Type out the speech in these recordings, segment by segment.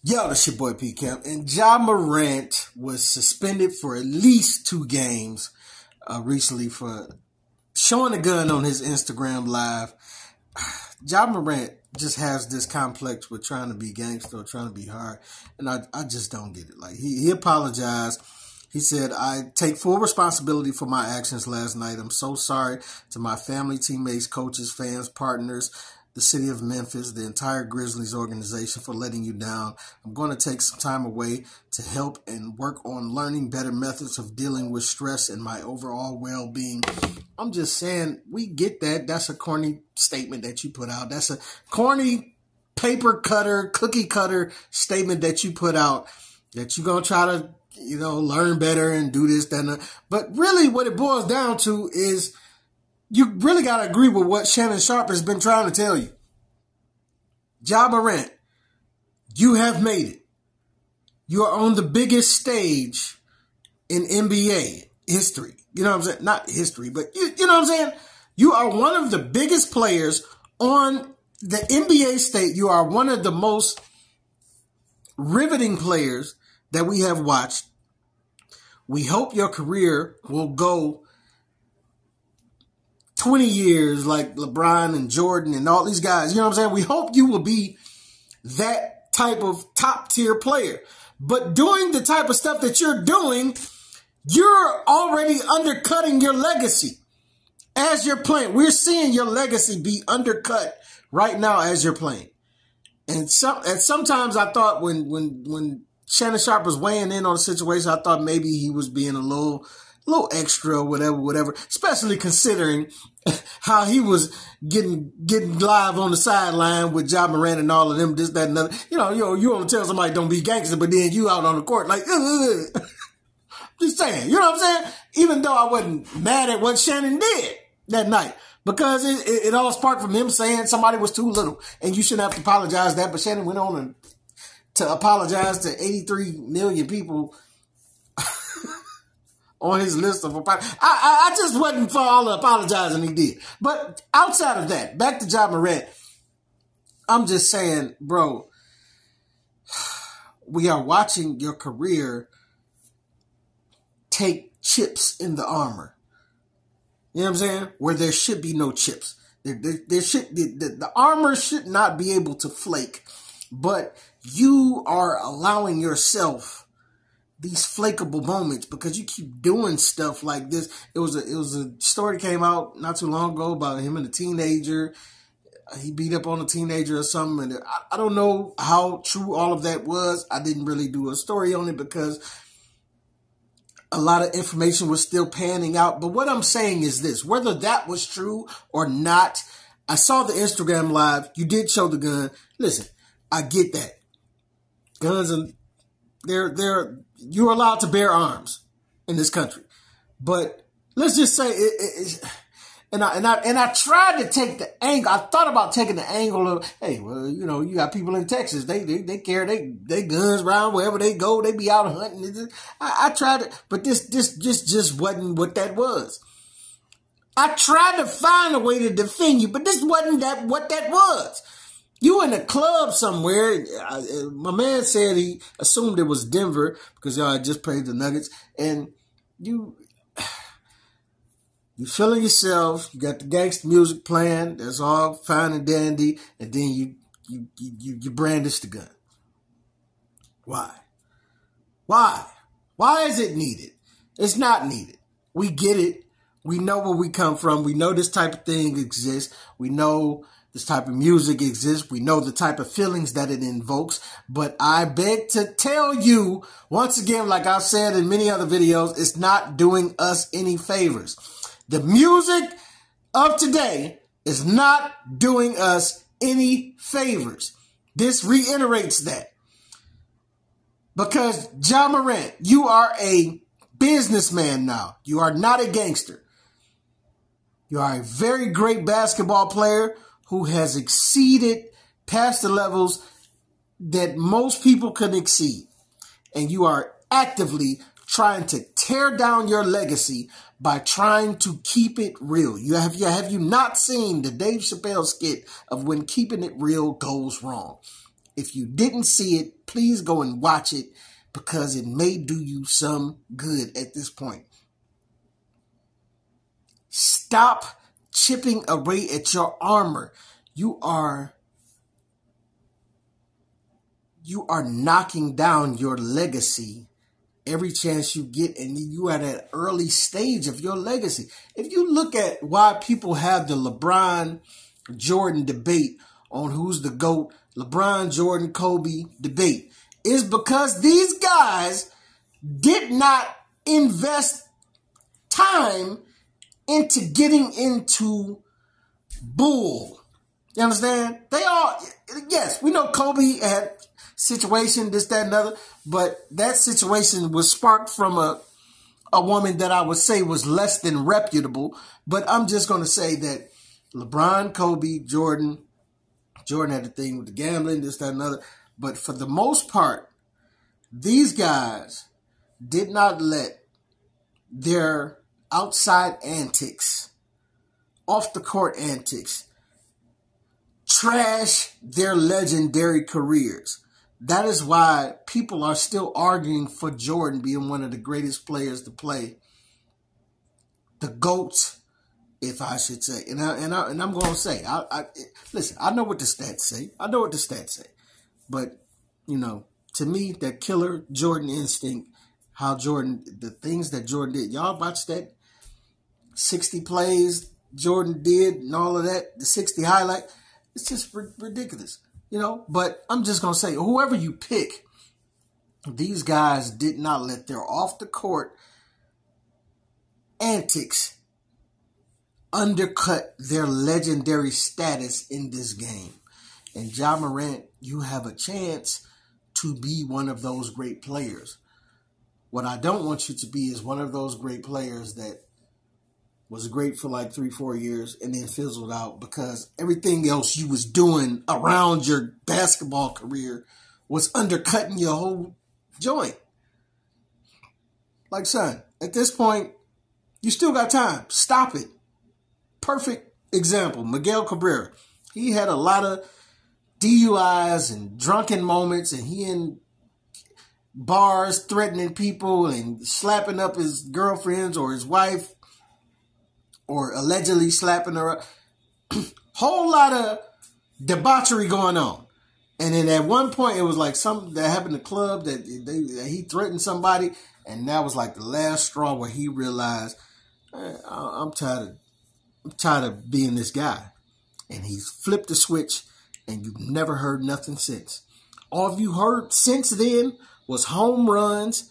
Yo, this your boy P. Camp, and Ja Morant was suspended for at least 2 games recently for showing a gun on his Instagram live. Ja Morant just has this complex with trying to be gangster or trying to be hard, and I just don't get it. Like, he apologized. He said, "I take full responsibility for my actions last night. I'm so sorry to my family, teammates, coaches, fans, partners, the city of Memphis, the entire Grizzlies organization for letting you down. I'm going to take some time away to help and work on learning better methods of dealing with stress and my overall well-being." I'm just saying, we get that. That's a corny statement that you put out. That's a corny paper cutter, cookie cutter statement that you put out, that you're going to try to, learn better and do this, that, and that. But really what it boils down to is you really got to agree with what Shannon Sharpe has been trying to tell you. Ja Morant, you have made it. You are on the biggest stage in NBA history. You know what I'm saying? Not history, but you know what I'm saying? You are one of the biggest players on the NBA stage. You are one of the most riveting players that we have watched. We hope your career will go 20 years like LeBron and Jordan and all these guys. You know what I'm saying? We hope you will be that type of top tier player. But doing the type of stuff that you're doing, you're already undercutting your legacy as you're playing. We're seeing your legacy be undercut right now as you're playing. And sometimes I thought when Shannon Sharpe was weighing in on the situation, I thought maybe he was being a little extra, whatever, especially considering how he was getting live on the sideline with Ja Morant and all of them, this, that, and other. You want to tell somebody don't be gangster, but then you out on the court like, just saying, you know what I'm saying? Even though I wasn't mad at what Shannon did that night, because it all sparked from him saying somebody was too little and you shouldn't have to apologize that. But Shannon went on to apologize to 83 million people on his list of apologies. I just wasn't for all the apologizing he did. But outside of that, back to Ja Morant, I'm just saying, bro, we are watching your career take chips in the armor. You know what I'm saying? Where there should be no chips. The armor should not be able to flake, but you are allowing yourself these flakeable moments because you keep doing stuff like this. It was a story that came out not too long ago about him and a teenager. He beat up on a teenager or something. And I don't know how true all of that was. I didn't really do a story on it because a lot of information was still panning out. But what I'm saying is this, whether that was true or not, I saw the Instagram live. You did show the gun. Listen, I get that. Guns, and you're allowed to bear arms in this country. But let's just say and I tried to take the angle. I thought about taking the angle of, hey, well, you got people in Texas. They carry they guns around wherever they go. They be out hunting. I tried to, but this just wasn't what that was. I tried to find a way to defend you, but this wasn't what that was. You in a club somewhere. My man said he assumed it was Denver because y'all had just played the Nuggets, and you feeling yourself. You got the gangster music playing. That's all fine and dandy, and then you brandish the gun. Why? Why is it needed? It's not needed. We get it. We know where we come from. We know this type of thing exists. We know this type of music exists. We know the type of feelings that it invokes. But I beg to tell you, once again, like I've said in many other videos, it's not doing us any favors. The music of today is not doing us any favors. This reiterates that. Because Ja Morant, you are a businessman now. You are not a gangster. You are a very great basketball player who has exceeded past the levels that most people can exceed. And you are actively trying to tear down your legacy by trying to keep it real. Have you not seen the Dave Chappelle skit of when keeping it real goes wrong? If you didn't see it, please go and watch it because it may do you some good at this point. Stop chipping away at your armor. You are knocking down your legacy every chance you get, and you are at an early stage of your legacy. If you look at why people have the LeBron Jordan debate on who's the GOAT, LeBron, Jordan, Kobe debate, is because these guys did not invest time into getting into bull. You understand? They all, yes, we know Kobe had situation, this, that, and other, but that situation was sparked from a woman that I would say was less than reputable. But I'm just going to say that LeBron, Kobe, Jordan had the thing with the gambling, this, that, and other. But for the most part, these guys did not let their outside antics, off the court antics, trash their legendary careers. That is why people are still arguing for Jordan being one of the greatest players to play. The GOAT, if I should say. And I'm going to say, listen, I know what the stats say. But, you know, to me, that killer Jordan instinct, the things that Jordan did. Y'all watch that 60 plays Jordan did and all of that, the 60 highlight. It's just ridiculous, you know. But I'm just going to say, whoever you pick, these guys did not let their off-the-court antics undercut their legendary status in this game. And Ja Morant, you have a chance to be one of those great players. What I don't want you to be is one of those great players that was great for like 3-4 years and then fizzled out because everything else you was doing around your basketball career was undercutting your whole joint. Like, son, at this point, you still got time. Stop it. Perfect example, Miguel Cabrera. He had a lot of DUIs and drunken moments, and he in bars threatening people and slapping up his girlfriends or his wife, or allegedly slapping her up. Whole lot of debauchery going on. And then at one point, it was like something that happened in the club that he threatened somebody. And that was like the last straw where he realized, I'm tired of being this guy. And he's flipped the switch, and you've never heard nothing since. All you heard since then was home runs,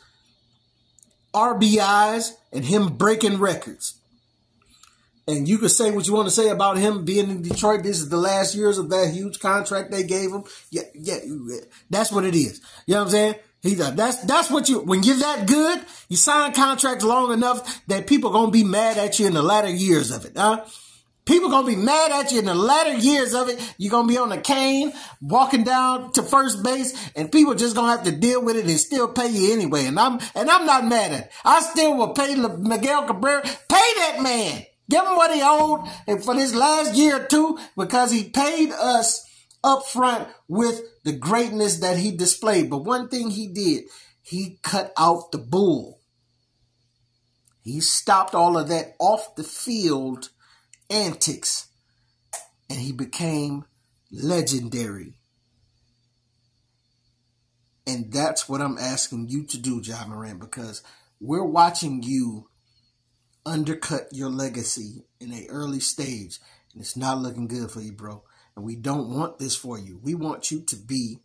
RBIs, and him breaking records. And you could say what you want to say about him being in Detroit. This is the last years of that huge contract they gave him. Yeah, that's what it is. You know what I'm saying? That's what when you're that good, you sign contracts long enough that people gonna be mad at you in the latter years of it, huh? People gonna be mad at you in the latter years of it. You're gonna be on a cane, walking down to first base, and people just gonna have to deal with it and still pay you anyway. And I'm not mad at it. I still will pay Miguel Cabrera. Pay that man. Give him what he owed and for this last year or two, because he paid us up front with the greatness that he displayed. But one thing he did, he cut out the bull. He stopped all of that off the field antics, and he became legendary. And that's what I'm asking you to do, Ja Morant, because we're watching you undercut your legacy in an early stage, and it's not looking good for you, bro. And we don't want this for you. We want you to be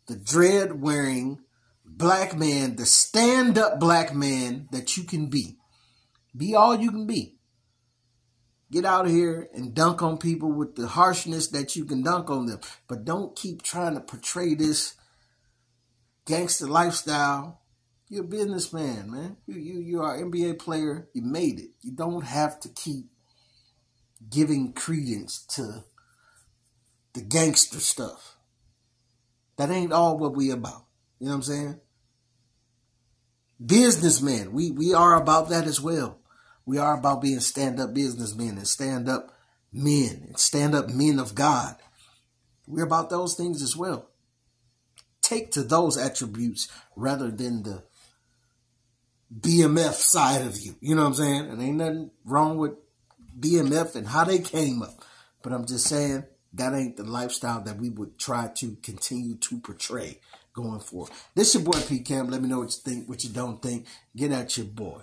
the dread-wearing black man, the stand-up black man that you can be. Be all you can be. Get out here and dunk on people with the harshness that you can dunk on them. But don't keep trying to portray this gangster lifestyle. You're a businessman, man. You are an NBA player. You made it. You don't have to keep giving credence to the gangster stuff. That ain't all what we about. You know what I'm saying? Businessmen. We are about that as well. We are about being stand-up businessmen and stand-up men and stand-up men of God. We're about those things as well. take to those attributes rather than the BMF side of you. You know what I'm saying? And ain't nothing wrong with BMF and how they came up. But I'm just saying that ain't the lifestyle that we would try to continue to portray going forward. This your boy P Camp. Let me know what you think, what you don't think. Get at your boy.